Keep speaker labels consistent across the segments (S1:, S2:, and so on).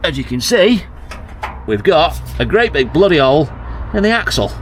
S1: as you can see, we've got a great big bloody hole in the axle.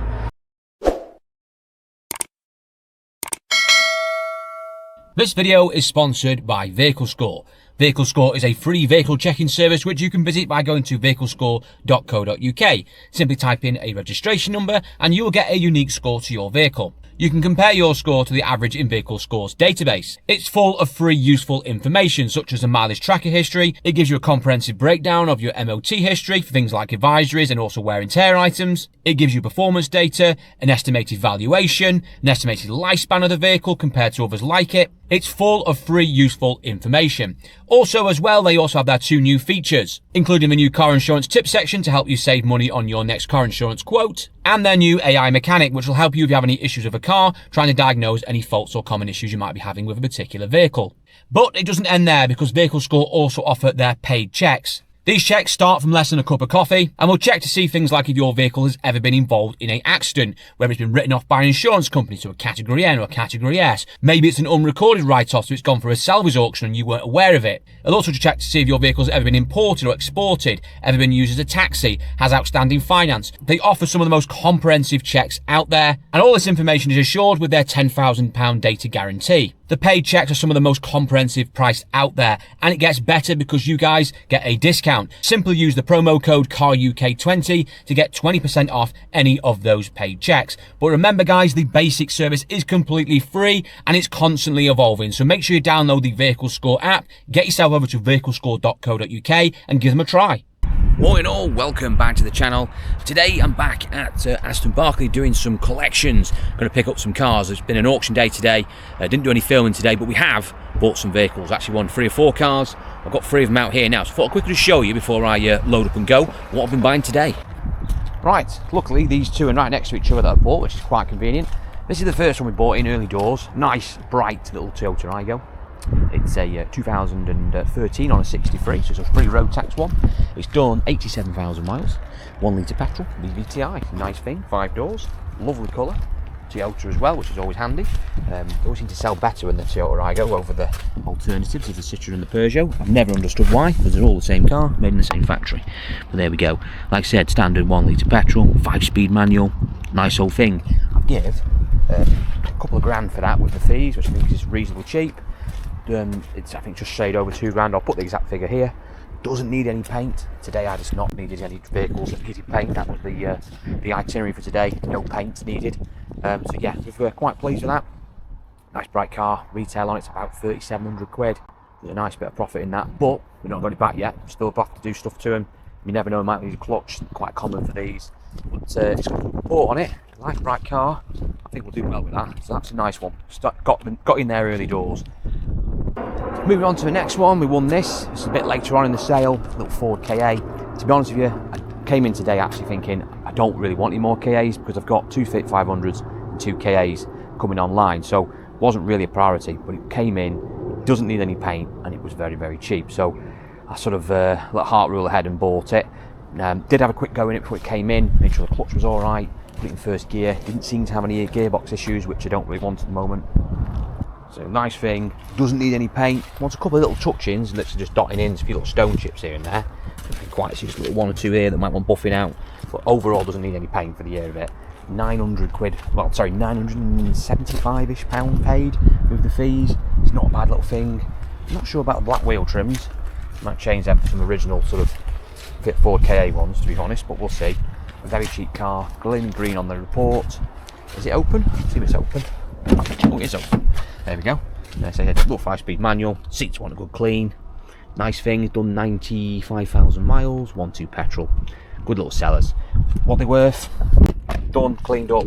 S2: This video is sponsored by Vehicle Score. Vehicle Score is a free vehicle checking service which you can visit by going to vehiclescore.co.uk. Simply type in a registration number and you will get a unique score to your vehicle. You can compare your score to the average in Vehicle Score's database. It's full of free useful information such as a mileage tracker history. It gives you a comprehensive breakdown of your MOT history for things like advisories and also wear and tear items. It gives you performance data, an estimated valuation, an estimated lifespan of the vehicle compared to others like it. It's full of free useful information. Also as well, they also have their 2 new features, including the new car insurance tip section to help you save money on your next car insurance quote, and their new AI mechanic, which will help you if you have any issues with a car, trying to diagnose any faults or common issues you might be having with a particular vehicle. But it doesn't end there, because Vehicle Score also offer their paid checks. These checks start from less than a cup of coffee and will check to see things like if your vehicle has ever been involved in an accident, whether it's been written off by an insurance company to a Category N or a Category S. Maybe it's an unrecorded write-off, so it's gone for a salvage auction and you weren't aware of it. It'll also check to see if your vehicle's ever been imported or exported, ever been used as a taxi, has outstanding finance. They offer some of the most comprehensive checks out there, and all this information is assured with their £10,000 data guarantee. The paid checks are some of the most comprehensive priced out there, and it gets better because you guys get a discount. Simply use the promo code CARUK20 to get 20% off any of those paid checks. But remember guys, the basic service is completely free and it's constantly evolving. So make sure you download the Vehicle Score app, get yourself over to vehiclescore.co.uk and give them a try.
S1: One and all, welcome back to the channel. Today I'm back at Aston Barclay doing some collections. Going to pick up some cars. It's been an auction day today. Didn't do any filming today, but we have bought some vehicles. Actually won 3 or 4 cars. I've got 3 of them out here now, so I thought I'd quickly show you before I load up and go what I've been buying today. Right, luckily these 2 are right next to each other that I bought, which is quite convenient. This is the first one we bought in early doors. Nice, bright little Toyota Aygo. It's a 2013 on a 63, so it's a free road tax one. It's done 87,000 miles, 1 litre petrol, VVTi, nice thing, 5 doors, lovely colour. Toyota as well, which is always handy. They always seem to sell better in the Toyota Aygo over the alternatives of the Citroen and the Peugeot. I've never understood why, because they're all the same car, made in the same factory. But there we go. Like I said, standard 1 litre petrol, 5-speed manual, nice old thing. I'd give a couple of grand for that with the fees, which I think is reasonably cheap. It's I think just shade over 2 grand. I'll put the exact figure here. Doesn't need any paint. Today I just not needed any vehicles that needed paint. That was the itinerary for today. No paint needed. So yeah, we're quite pleased with that. Nice bright car. Retail on it's about 3,700 quid. There's a nice bit of profit in that, but we're not got it back yet. Still have to do stuff to them. You never know, might need a clutch. Quite common for these. But it's got a report on it. Nice bright car. I think we'll do well with that. So that's a nice one. Got in there early doors. Moving on to the next one, we won this. It's a bit later on in the sale, little Ford KA. To be honest with you, I came in today actually thinking I don't really want any more KAs because I've got 2 Fit 500s and 2 KAs coming online, so it wasn't really a priority, but it came in, it doesn't need any paint, and it was very, very cheap. So I sort of let heart rule ahead and bought it. Did have a quick go in it before it came in, made sure the clutch was alright, put it in first gear, didn't seem to have any gearbox issues, which I don't really want at the moment. So nice thing, doesn't need any paint. Wants a couple of little touch-ins, literally just dotting in, a few little stone chips here and there. Quite just little 1 or 2 here that might want buffing out, but overall doesn't need any paint for the year of it. 900 quid, well sorry, 975-ish pound paid with the fees. It's not a bad little thing. I'm not sure about the black wheel trims. Might change them for some original sort of Fit Ford KA ones, to be honest, but we'll see. A very cheap car, gleaming green on the report. Is it open? Let's see if it's open. Oh, it is open. There we go. Let's say a little 5-speed manual. Seats want a good clean. Nice thing. Done 95,000 miles. 1.2 petrol. Good little sellers. What they worth? Done, cleaned up.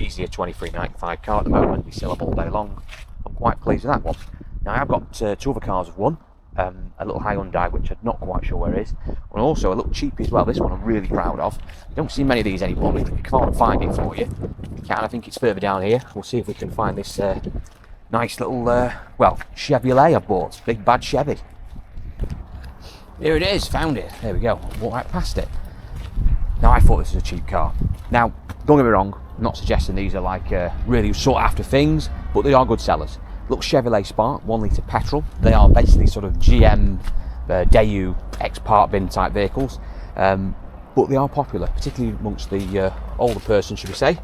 S1: Easier 23.95 car at the moment. We sell them all day long. I'm quite pleased with that one. Now I've got 2 other cars of one. A little Hyundai, which I'm not quite sure where it is, and also a little cheap as well. This one I'm really proud of. Don't see many of these anymore, but I can't find it for you. You can, I think it's further down here. We'll see if we can find this nice little, well, Chevrolet I bought. Big bad Chevy. Here it is, found it. There we go. Walked right past it. Now I thought this was a cheap car. Now, don't get me wrong, I'm not suggesting these are like really sought after things, but they are good sellers. Little Chevrolet Spark, 1 litre petrol. They are basically sort of GM Daewoo ex-part bin type vehicles, but they are popular, particularly amongst the older person, should we say.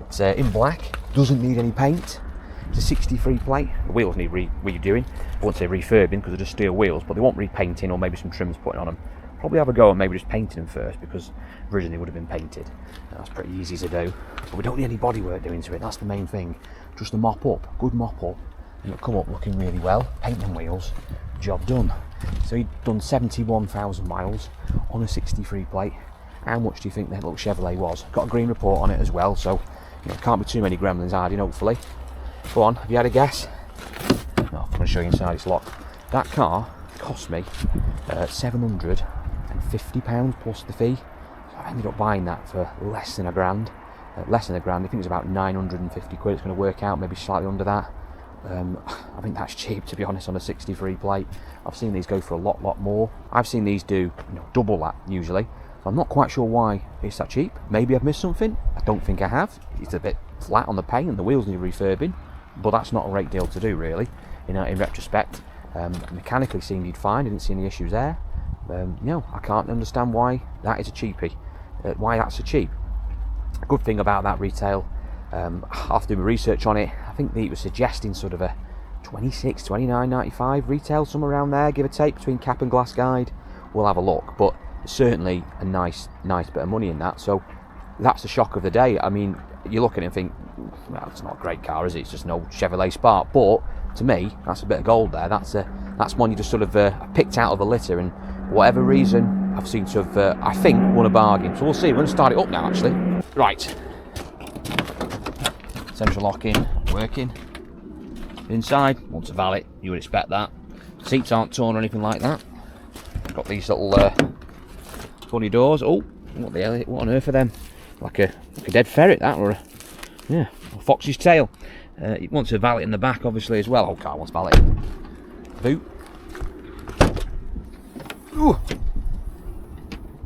S1: It's in black, doesn't need any paint. It's a 63 plate. The wheels need redoing. I won't say refurbing because they're just steel wheels, but they want repainting or maybe some trims putting on them. Probably have a go at maybe just painting them first, because originally would have been painted. That's pretty easy to do. But we don't need any bodywork doing to it, that's the main thing. Just a mop up, good mop up, and it'll come up looking really well. Paint them wheels, job done. So he'd done 71,000 miles on a 63 plate. How much do you think that little Chevrolet was? Got a green report on it as well, so can't be too many gremlins hiding, hopefully. Go on, have you had a guess? No, I'm going to show you inside, it's locked. That car cost me £750 plus the fee. So I ended up buying that for less than a grand. I think it's about 950 quid. It's going to work out, maybe slightly under that. I think that's cheap, to be honest, on a 63 plate. I've seen these go for a lot more. I've seen these do double that usually. So I'm not quite sure why it's that cheap. Maybe I've missed something. I don't think I have. It's a bit flat on the paint and the wheels need refurbing, but that's not a great deal to do really. In retrospect, mechanically seemed fine. Didn't see any issues there. I can't understand why that is a cheapie. Why that's so cheap. A good thing about that retail, after doing research on it, I think it was suggesting sort of a 26, 29.95 retail, somewhere around there, give or take, between cap and glass guide. We'll have a look, but certainly a nice bit of money in that. So that's the shock of the day. I mean, you look at it and think, well, it's not a great car, is it? It's just no Chevrolet Spark. But to me, that's a bit of gold there. That's one you just sort of picked out of the litter, and for whatever reason, I've seen to have, I think, won a bargain. So we'll see. We're going to start it up now, actually. Right. Central locking, working. Inside, once a valet, you would expect that. Seats aren't torn or anything like that. Got these little funny doors. Oh, what the hell? What on earth are them? Like a dead ferret, that, or a fox's tail. It wants a valet in the back, obviously, as well. Oh, car wants valet. Boot. Ooh.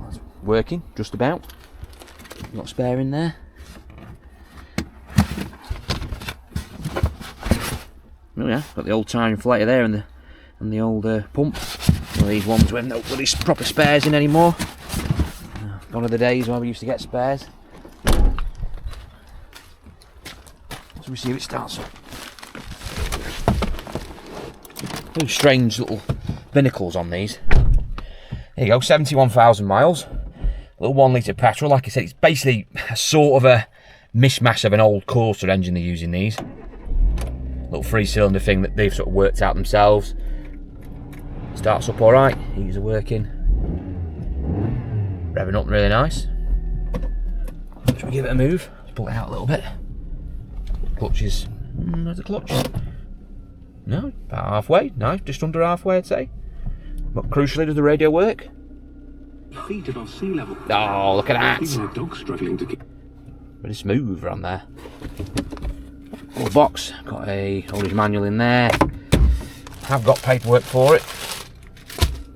S1: That's working, just about. Not spare in there. Oh yeah, got the old tire inflator there and the old pump. One of these ones with no bloody proper spares in anymore. Gone are the days when we used to get spares. So we see if it starts up. Those strange little binnacles on these. There you go, 71,000 miles. Little 1 litre petrol. Like I said, it's basically a sort of a mishmash of an old Corsa engine they're using these. Little 3-cylinder thing that they've sort of worked out themselves. Starts up alright, heaters are working. Revving up really nice. Should we give it a move? Let's pull it out a little bit. Clutch is... Where's the clutch? No, about halfway. No, just under halfway, I'd say. But crucially, does the radio work?
S3: Feet above sea level.
S1: Oh, look at that!
S3: Even a dog struggling to keep.
S1: Really smooth around there. Little box, got a owner's manual in there. I've got paperwork for it.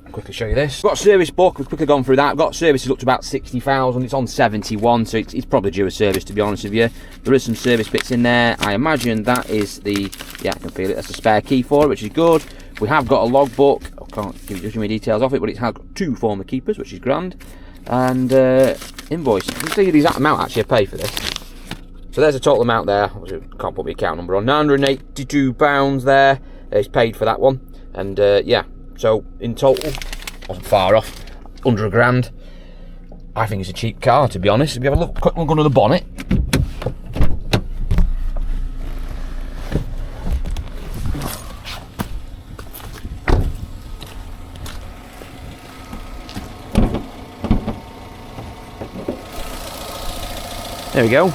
S1: I'll quickly show you this. Got a service book, we've quickly gone through that. I've got services up to about 60,000, it's on 71, so it's probably due a service, to be honest with you. There is some service bits in there. I imagine that is the, yeah, I can feel it, that's a spare key for it, which is good. We have got a logbook. I can't give you too many details of it, but it has got 2 former keepers, which is grand. And invoice. I can tell you the exact amount actually I pay for this. So there's a total amount there. Can't put the account number on. £982 there. It's paid for that one. And yeah, so in total, wasn't far off. Under a grand. I think it's a cheap car, to be honest. If you have a quick look under the bonnet. There we go.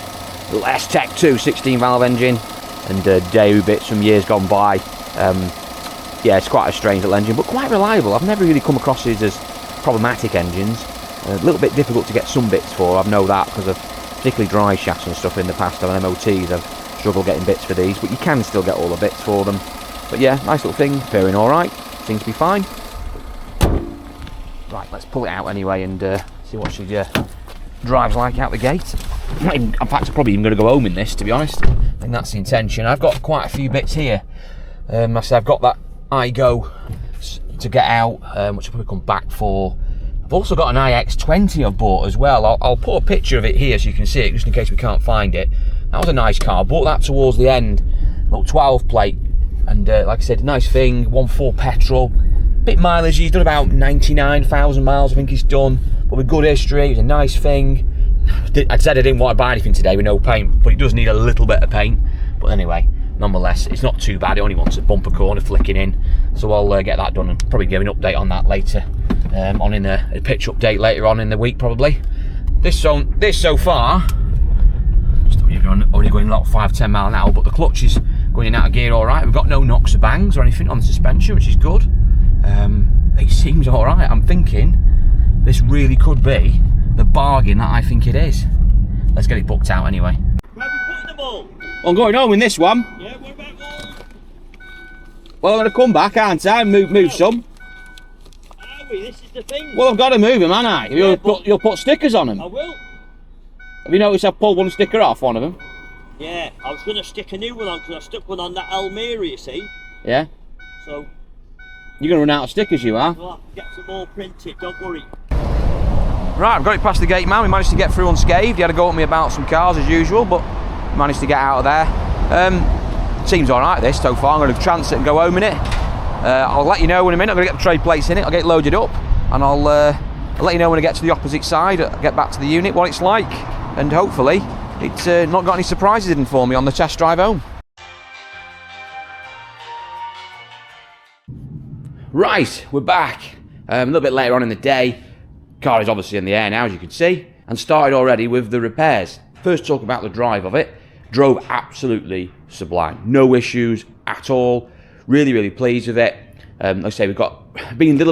S1: Little S-Tech 2 16 valve engine and Daewoo bits from years gone by. Yeah, it's quite a strange little engine, but quite reliable. I've never really come across these as problematic engines. A little bit difficult to get some bits for, I know that, because of particularly dry shafts and stuff in the past on MOTs. I've struggled getting bits for these, but you can still get all the bits for them. But yeah, nice little thing, appearing alright, seems to be fine. Right, let's pull it out anyway and see what she drives like out the gate. In fact, I'm probably even going to go home in this, to be honest. I think that's the intention. I've got quite a few bits here. I said I've got that iGo to get out, which I'll probably come back for. I've also got an iX20 I've bought as well. I'll put a picture of it here so you can see it, just in case we can't find it. That was a nice car. I bought that towards the end, little 12 plate, and like I said, nice thing, 1.4 petrol, bit mileage. He's done about 99,000 miles, I think he's done, but with good history. It was a nice thing. I said I didn't want to buy anything today with no paint, but it does need a little bit of paint. But anyway, nonetheless, it's not too bad. It only wants a bumper corner flicking in, so I'll get that done and probably give an update on that later, on in a pitch update later on in the week probably. This so far, only going like 5-10 mile an hour, but the clutch is going in and out of gear all right. We've got no knocks or bangs or anything on the suspension, which is good. It seems all right. I'm thinking this really could be the bargain that I think it is. Let's get it booked out anyway.
S4: Where are we putting them all?
S1: I'm going home in this one.
S4: Yeah, what about all?
S1: Well, I'm going to come back, aren't I? Move some.
S4: Are we? This is the thing.
S1: Well, I've got to move them, haven't I?
S4: Yeah,
S1: You'll put stickers on them.
S4: I will.
S1: Have you noticed I've pulled one sticker off one of them?
S4: Yeah, I was going to stick a new one on because I stuck one on that Almira, you see.
S1: Yeah.
S4: So,
S1: You're going to run out of stickers, you are.
S4: we'll have to get some more printed, don't worry.
S1: Right, I've got it past the gate man. We managed to get through unscathed. He had to go at me about some cars as usual, but managed to get out of there. Seems alright this so far. I'm going to chance it and go home in it. I'll let you know in a minute. I'm going to get the trade plates in it. I'll get it loaded up, and I'll let you know when I get to the opposite side, get back to the unit, what it's like, and hopefully it's not got any surprises in for me on the test drive home. Right, we're back. A little bit later on in the day. Car is obviously in the air now, as you can see, and started already with the repairs. First, talk about the drive of it. Drove absolutely sublime. No issues at all. Really, really pleased with it. Like I say, it was being a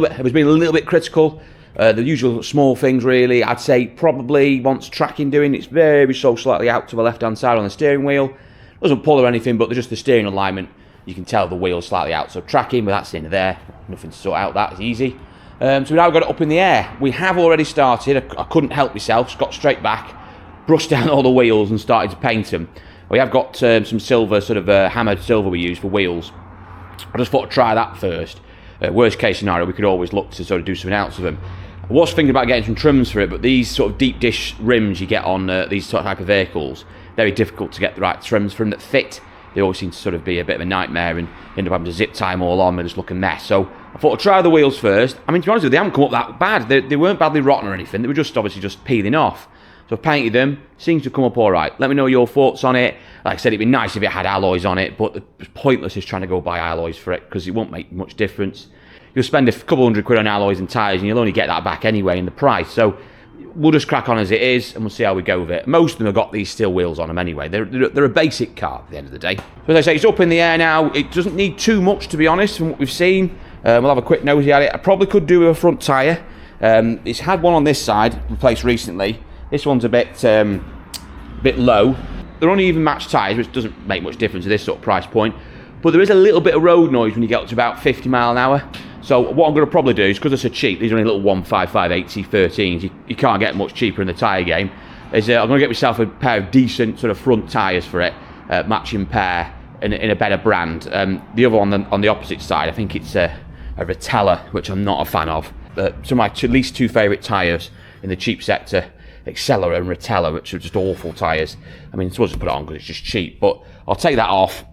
S1: little bit critical. The usual small things, really. I'd say probably wants tracking doing. It's very slightly out to the left-hand side on the steering wheel. Doesn't pull or anything, but just the steering alignment. You can tell the wheel's slightly out. So tracking, but that's the end of there. Nothing to sort out. That is easy. So we now got it up in the air. We have already started. I couldn't help myself. Just got straight back, brushed down all the wheels and started to paint them. We have got some silver, sort of hammered silver we use for wheels. I just thought I'd try that first. Worst case scenario, we could always look to sort of do something else with them. I was thinking about getting some trims for it, but these sort of deep dish rims you get on these sort of type of vehicles, very difficult to get the right trims for them that fit. They always seem to sort of be a bit of a nightmare and end up having to zip tie them all on and just look a mess. So I thought I'd try the wheels first. I mean, to be honest with you, they haven't come up that bad. They weren't badly rotten or anything. They were just obviously just peeling off. So I've painted them. Seems to come up all right. Let me know your thoughts on it. Like I said, it'd be nice if it had alloys on it, but it's pointless is trying to go buy alloys for it because it won't make much difference. You'll spend a couple £100 on alloys and tyres and you'll only get that back anyway in the price. So we'll just crack on as it is and we'll see how we go with it. Most of them have got these steel wheels on them anyway. They're a basic car at the end of the day. So as I say, it's up in the air now. It doesn't need too much, to be honest, from what we've seen. We'll have a quick nosy at it. I probably could do with a front tyre. It's had one on this side replaced recently. This one's a bit low. They're only even matched tyres, which doesn't make much difference at this sort of price point. But there is a little bit of road noise when you get up to about 50 mile an hour. So what I'm going to probably do is, because they're so cheap, these are only little 155 AC13s, you can't get much cheaper in the tyre game, is I'm going to get myself a pair of decent sort of front tyres for it, matching pair, in a better brand. The other one on the opposite side, I think it's a Rotella, which I'm not a fan of. Some of my at least two favourite tyres in the cheap sector, Accelera and Rotella, which are just awful tyres. I mean, I suppose to put it on because it's just cheap, but I'll take that off.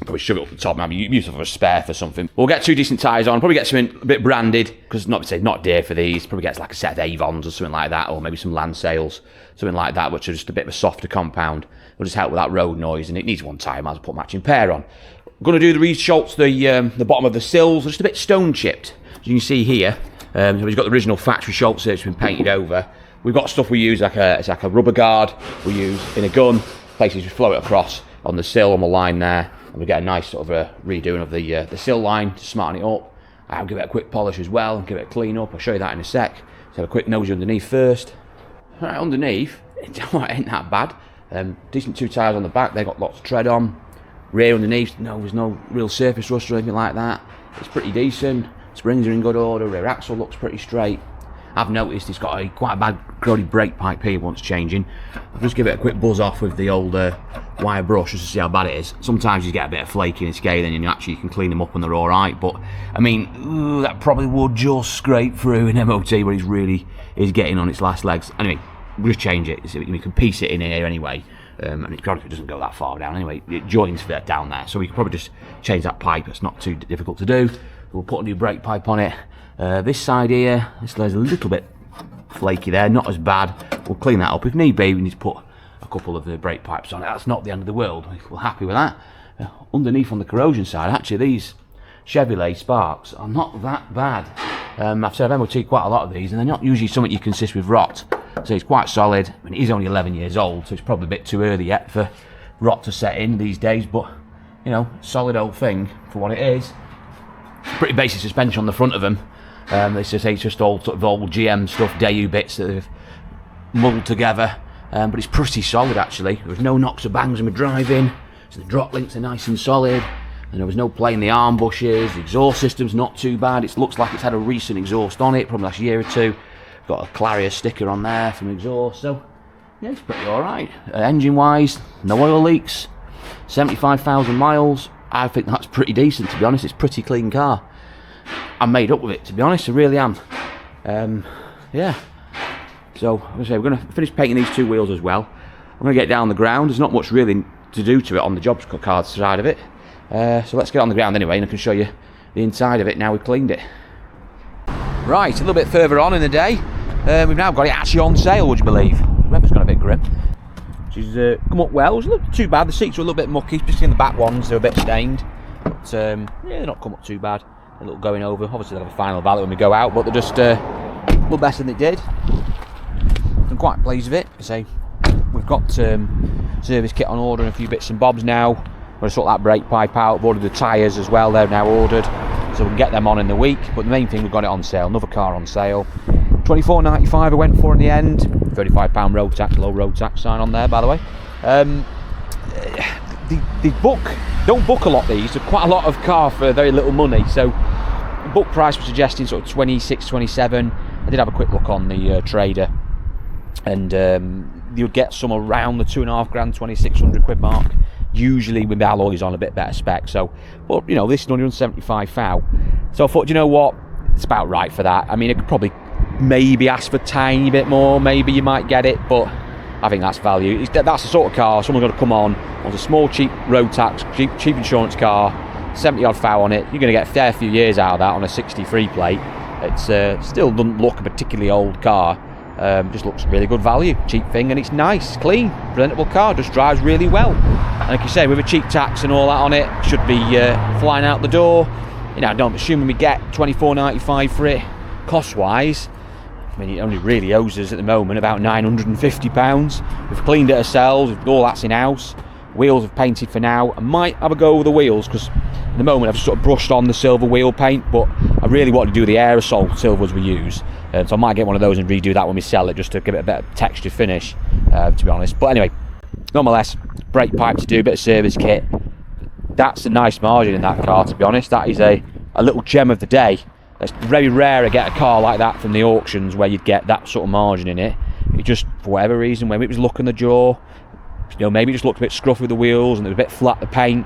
S1: Probably shove it up the top, maybe use it for a spare for something. We'll get two decent tyres on, probably get something a bit branded, because not dear for these, probably get like a set of Avons or something like that, or maybe some Lansales, something like that, which are just a bit of a softer compound. It'll just help with that road noise, and it needs one tyre, might as well put a matching pair on. I'm going to do the Reed Schultz, the bottom of the sills, just a bit stone chipped. As you can see here, so we've got the original factory Schultz here, it's been painted over. We've got stuff we use, it's like a rubber guard we use in a gun, places we flow it across on the sill, on the line there. And we get a nice sort of a redoing of the sill line to smarten it up. I'll give it a quick polish as well and give it a clean up. I'll show you that in a sec. So have a quick nosy underneath first. Right, underneath, it ain't that bad. Decent two tyres on the back, they've got lots of tread on. Rear underneath, no, there's no real surface rust or anything like that. It's pretty decent. Springs are in good order, rear axle looks pretty straight. I've noticed it's got quite a bad grody brake pipe here once changing. I'll just give it a quick buzz off with the old wire brush just to see how bad it is. Sometimes you get a bit of flaking and scaling, and you can clean them up and they're alright, but I mean, that probably would just scrape through an MOT where it really is getting on its last legs. Anyway, we'll just change it. We can piece it in here anyway, and it doesn't go that far down anyway. It joins fit down there, so we can probably just change that pipe. It's not too difficult to do. We'll put a new brake pipe on it. This side here, this layer's a little bit flaky there, not as bad. We'll clean that up. If need be, we need to put a couple of the brake pipes on it. That's not the end of the world. We're happy with that. Underneath on the corrosion side, actually these Chevrolet Sparks are not that bad. I've said I've MOT quite a lot of these, and they're not usually something you can assist with rot. So it's quite solid. I mean, it is only 11 years old, so it's probably a bit too early yet for rot to set in these days, but you know, solid old thing for what it is. Pretty basic suspension on the front of them. It's just all sort of old GM stuff, Daewoo bits that they've mulled together, but it's pretty solid actually. There was no knocks or bangs in my driving, so the drop links are nice and solid, and there was no play in the arm bushes. The exhaust system's not too bad. It looks like it's had a recent exhaust on it, probably last year or two. Got a Clarion sticker on there from exhaust, so yeah, it's pretty alright. Engine wise, no oil leaks, 75,000 miles. I think that's pretty decent, to be honest. It's a pretty clean car. I'm made up with it, to be honest. I really am. Yeah. So, as I say, we're going to finish painting these two wheels as well. I'm going to get down the ground. There's not much really to do to it on the job card side of it. So let's get on the ground anyway, and I can show you the inside of it now we've cleaned it. Right, a little bit further on in the day, we've now got it actually on sale, would you believe? The weather's gone a bit grim. She's come up well. It's not too bad. The seats are a little bit mucky, especially in the back ones. They're a bit stained, but yeah, they're not come up too bad. A little going over. Obviously, they'll have a final value when we go out, but they're just a little better than they did. I'm quite pleased with it. I say we've got service kit on order and a few bits and bobs now. We're going to sort that brake pipe out. We've ordered the tyres as well. They're now ordered, so we can get them on in the week. But the main thing, we've got it on sale. Another car on sale. £24.95 I went for in the end. £35 road tax, low road tax sign on there, by the way. Don't book a lot these. There's quite a lot of car for very little money. So the book price was suggesting sort of 26, 27. I did have a quick look on the trader, and you'll get some around the £2.5 grand, 2,600 quid mark. Usually with alloys on a bit better spec. So, but you know, this is only on 75 thou. So I thought, you know what, it's about right for that. I mean, it could probably maybe ask for a tiny bit more, maybe you might get it, but I think that's value. That's the sort of car someone's going to come on a small cheap road tax, cheap insurance car, 70 odd thou on it. You're going to get a fair few years out of that on a 63 plate. It still doesn't look a particularly old car, just looks really good value, cheap thing, and it's nice, clean, presentable car, just drives really well. And like you say, with a cheap tax and all that on it, should be flying out the door. You know, I'm assuming we get £24.95 for it, cost wise. I mean, it only really owes us at the moment about £950. We've cleaned it ourselves, all that's in house. Wheels have painted for now. I might have a go with the wheels because at the moment I've sort of brushed on the silver wheel paint, but I really want to do the aerosol silvers we use. So I might get one of those and redo that when we sell it, just to give it a better texture finish, to be honest. But anyway, nonetheless, brake pipe to do, a bit of service kit. That's a nice margin in that car, to be honest. That is a little gem of the day. It's very rare to get a car like that from the auctions where you'd get that sort of margin in it. It just, for whatever reason, maybe it was luck in the draw, you know, maybe it just looked a bit scruffy with the wheels and it was a bit flat, the paint,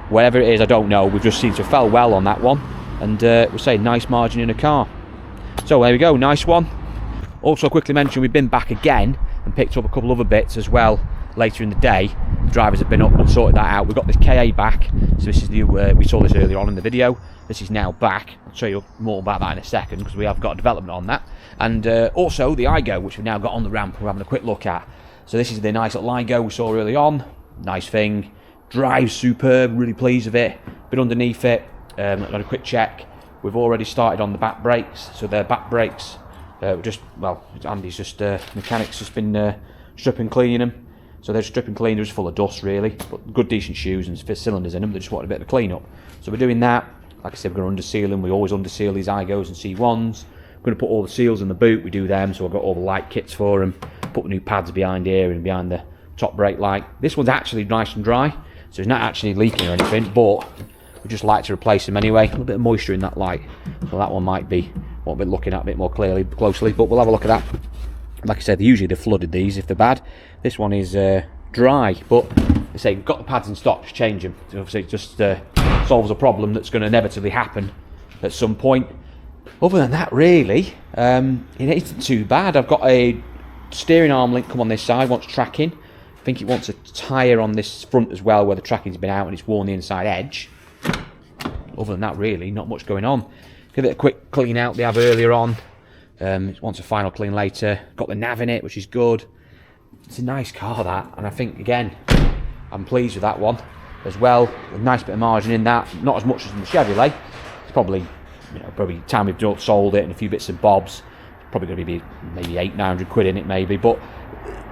S1: whatever it is, I don't know. We've just seemed to have fell well on that one, and we're saying nice margin in a car. So there we go, nice one. Also quickly mention, we've been back again and picked up a couple other bits as well later in the day. The drivers have been up and sorted that out. We've got this KA back, so this is the we saw this earlier on in the video. This is now back. I'll show you more about that in a second because we have got a development on that. And also the iGo, which we've now got on the ramp, we're having a quick look at. So this is the nice little iGo we saw early on. Nice thing, drives superb, really pleased with it. Been underneath it, got a quick check. We've already started on the back brakes, so they're back brakes. Andy's just, mechanics just been stripping cleaning them. So they're stripping clean, they're just full of dust really, but good decent shoes and cylinders in them, they just wanted a bit of a clean up. So we're doing that. Like I said, we're going to underseal them. We always underseal these iGos and C1s. We're going to put all the seals in the boot, we do them, so I've got all the light kits for them. Put the new pads behind here and behind the top brake light. This one's actually nice and dry, so it's not actually leaking or anything, but we just like to replace them anyway. A little bit of moisture in that light, so that one might be what we're looking at a bit more closely, but we'll have a look at that. Like I said, usually they're flooded, these, if they're bad. This one is dry, but they say we've got the pads in stock, just change them. Obviously it just solves a problem that's going to inevitably happen at some point. Other than that, really, it isn't too bad. I've got a steering arm link come on this side, wants tracking. I think it wants a tyre on this front as well, where the tracking's been out and it's worn the inside edge. Other than that, really, not much going on. Give it a quick clean out they have earlier on. It wants a final clean later. Got the nav in it, which is good. It's a nice car, that, and I think, again, I'm pleased with that one as well. A nice bit of margin in that, not as much as in the Chevrolet. It's probably, probably time we've sold it and a few bits and bobs. Probably going to be maybe 800-900 quid in it, maybe, but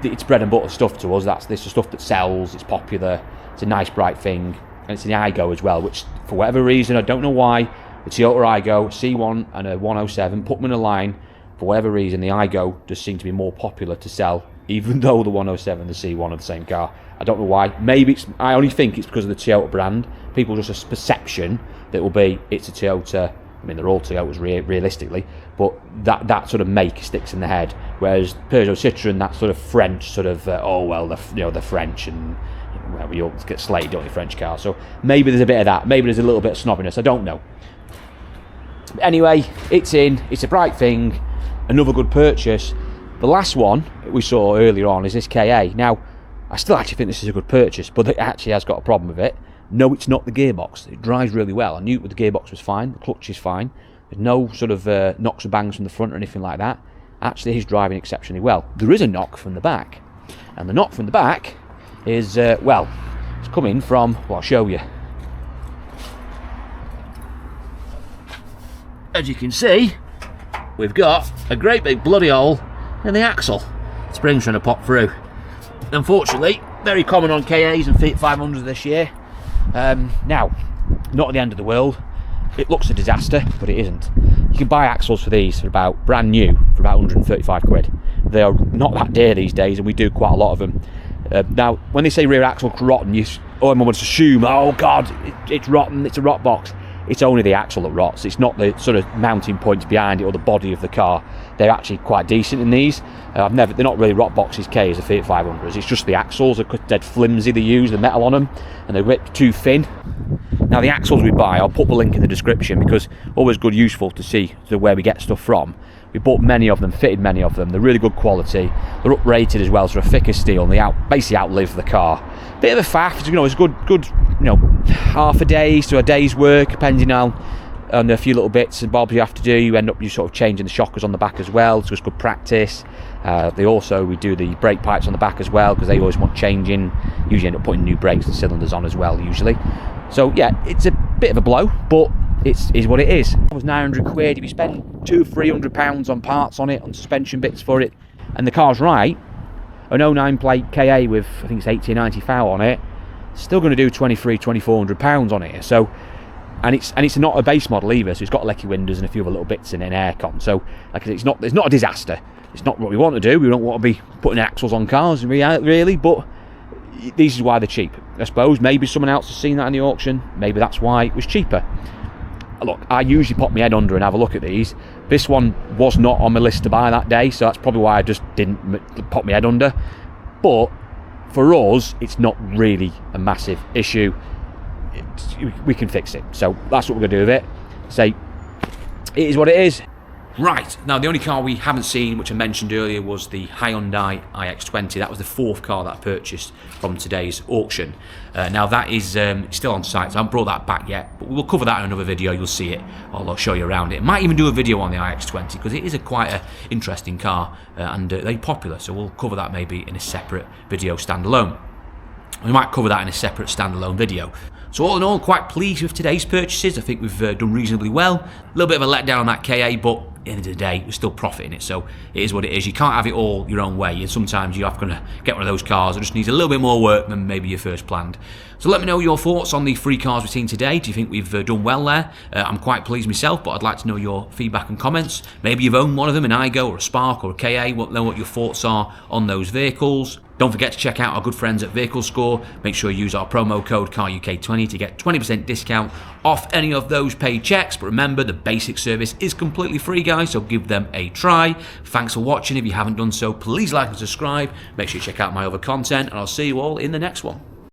S1: it's bread and butter stuff to us. This is stuff that sells. It's popular. It's a nice bright thing, and it's an iGo as well, which for whatever reason, I don't know why, the Toyota iGo C1 and a 107 put them in a line. For whatever reason, the iGo does seem to be more popular to sell, even though the 107 and the C1 are the same car. I don't know why. Maybe I only think it's because of the Toyota brand. People just a perception that will be it's a Toyota. I mean, they're all Toyotas realistically, but that sort of make sticks in the head. Whereas Peugeot, Citroën, that sort of French sort of they're French, and well, we all get slated, don't we, French cars. So maybe there's a bit of that. Maybe there's a little bit of snobbiness. I don't know. But anyway, it's in. It's a bright thing. Another good purchase. The last one we saw earlier on is this KA. Now, I still actually think this is a good purchase, but it actually has got a problem with it. No, it's not the gearbox. It drives really well. I knew the gearbox was fine. The clutch is fine. There's no sort of knocks or bangs from the front or anything like that. Actually, he's driving exceptionally well. There is a knock from the back. And the knock from the back is, well, it's coming from, well, I'll show you. As you can see, we've got a great big bloody hole in the axle. Spring's trying to pop through. Unfortunately, very common on KAs and Fiat 500s this year. Now, not at the end of the world. It looks a disaster, but it isn't. You can buy axles for these for about brand new for about 135 quid. They are not that dear these days, and we do quite a lot of them. Now, when they say rear axle rotten, you almost assume, oh god, it's rotten, it's a rot box. It's only the axle that rots. It's not the sort of mounting points behind it or the body of the car. They're actually quite decent in these. They're not really rot boxes K as the Fiat 500s. It's just the axles are dead flimsy. They use the metal on them, and they're a bit too thin. Now the axles we buy, I'll put the link in the description, because always good, useful to see where we get stuff from. We bought many of them, fitted many of them. They're really good quality. They're uprated as well, so they're thicker steel, and they basically outlive the car. Bit of a faff, it's good, half a day to a day's work, depending on a few little bits and bobs you have to do. You end up sort of changing the shockers on the back as well, so it's good practice. We do the brake pipes on the back as well, because they always want changing. Usually end up putting new brakes and cylinders on as well, usually. So yeah, it's a bit of a blow, but it is what it is. It was 900 quid. If you spend £200-300 on parts on it, on suspension bits for it, and the car's right, an 09 plate KA with, I think it's 80 or 90 foul on it, still going to do £2,300-2,400 on it. So, and it's not a base model either, so it's got lecky windows and a few other little bits in it, and aircon. So, like I said, it's not a disaster. It's not what we want to do. We don't want to be putting axles on cars, really, but this is why they're cheap. I suppose maybe someone else has seen that in the auction. Maybe that's why it was cheaper. Look, I usually pop my head under and have a look at these. This one was not on my list to buy that day, so that's probably why I just didn't pop my head under. But for us, it's not really a massive issue. We can fix it. So that's what we're going to do with it. Say, it is what it is.
S2: Right, now the only car we haven't seen, which I mentioned earlier, was the Hyundai iX20. That was the fourth car that I purchased from today's auction. Now that is still on site, so I haven't brought that back yet, but we'll cover that in another video. You'll see it, I'll show you around it. Might even do a video on the iX20, because it is quite an interesting car, and they're popular, so we'll cover that maybe in a separate video standalone. We might cover that in a separate standalone video. So all in all, quite pleased with today's purchases. I think we've done reasonably well. A little bit of a letdown on that KA, but at the end of the day, we're still profiting it. So it is what it is. You can't have it all your own way, and sometimes you're going to get one of those cars that just needs a little bit more work than maybe you first planned. So let me know your thoughts on the three cars we've seen today. Do you think we've done well there? I'm quite pleased myself, but I'd like to know your feedback and comments. Maybe you've owned one of them, an iGo or a Spark or a KA. We'll know what your thoughts are on those vehicles.
S1: Don't forget to check out our good friends at Vehicle Score. Make sure you use our promo code CARUK20 to get 20% discount off any of those paid checks. But remember, the basic service is completely free, guys, so give them a try. Thanks for watching. If you haven't done so, please like and subscribe. Make sure you check out my other content, and I'll see you all in the next one.